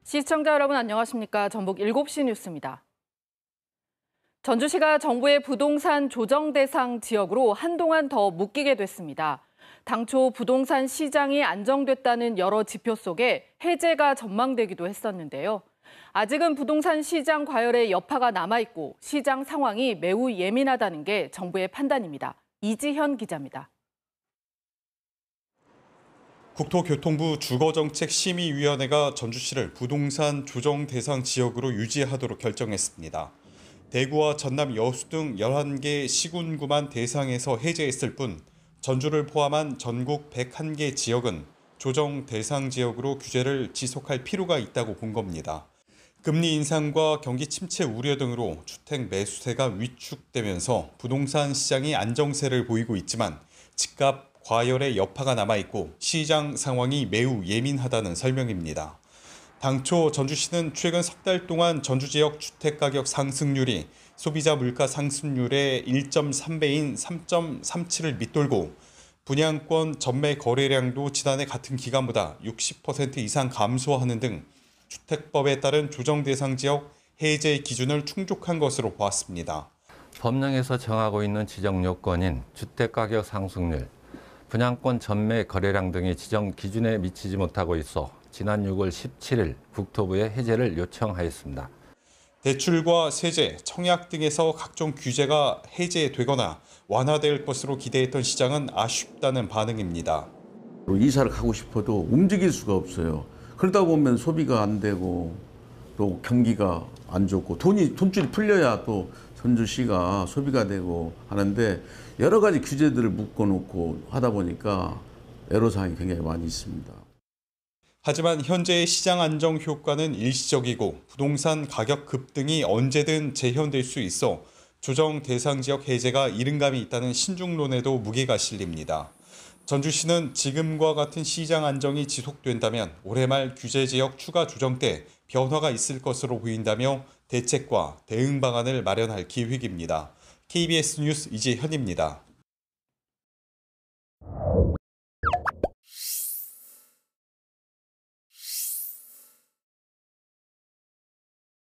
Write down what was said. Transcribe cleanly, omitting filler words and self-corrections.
시청자 여러분 안녕하십니까? 전북 7시 뉴스입니다. 전주시가 정부의 부동산 조정 대상 지역으로 한동안 더 묶이게 됐습니다. 당초 부동산 시장이 안정됐다는 여러 지표 속에 해제가 전망되기도 했었는데요. 아직은 부동산 시장 과열의 여파가 남아있고 시장 상황이 매우 예민하다는 게 정부의 판단입니다. 이지현 기자입니다. 국토교통부 주거정책심의위원회가 전주시를 부동산 조정 대상 지역으로 유지하도록 결정했습니다. 대구와 전남 여수 등 11개 시군구만 대상에서 해제했을 뿐 전주를 포함한 전국 101개 지역은 조정 대상 지역으로 규제를 지속할 필요가 있다고 본 겁니다. 금리 인상과 경기 침체 우려 등으로 주택 매수세가 위축되면서 부동산 시장이 안정세를 보이고 있지만 집값 과열의 여파가 남아있고 시장 상황이 매우 예민하다는 설명입니다. 당초 전주시는 최근 석 달 동안 전주 지역 주택가격 상승률이 소비자 물가 상승률의 1.3배인 3.37을 밑돌고 분양권 전매 거래량도 지난해 같은 기간보다 60% 이상 감소하는 등 주택법에 따른 조정 대상 지역 해제 기준을 충족한 것으로 보았습니다. 법령에서 정하고 있는 지정 요건인 주택가격 상승률, 분양권 전매 거래량 등이 지정 기준에 미치지 못하고 있어 지난 6월 17일 국토부에 해제를 요청하였습니다. 대출과 세제, 청약 등에서 각종 규제가 해제되거나 완화될 것으로 기대했던 시장은 아쉽다는 반응입니다. 이사를 가고 싶어도 움직일 수가 없어요. 그러다 보면 소비가 안 되고 또 경기가 안 좋고 돈줄이 풀려야 또 전주시가 소비가 되고 하는데 여러 가지 규제들을 묶어놓고 하다 보니까 애로사항이 굉장히 많이 있습니다. 하지만 현재의 시장 안정 효과는 일시적이고 부동산 가격 급등이 언제든 재현될 수 있어 조정 대상 지역 해제가 이른감이 있다는 신중론에도 무게가 실립니다. 전주시는 지금과 같은 시장 안정이 지속된다면 올해 말 규제 지역 추가 조정 때 변화가 있을 것으로 보인다며 대책과 대응 방안을 마련할 계획입니다. KBS 뉴스 이재현입니다.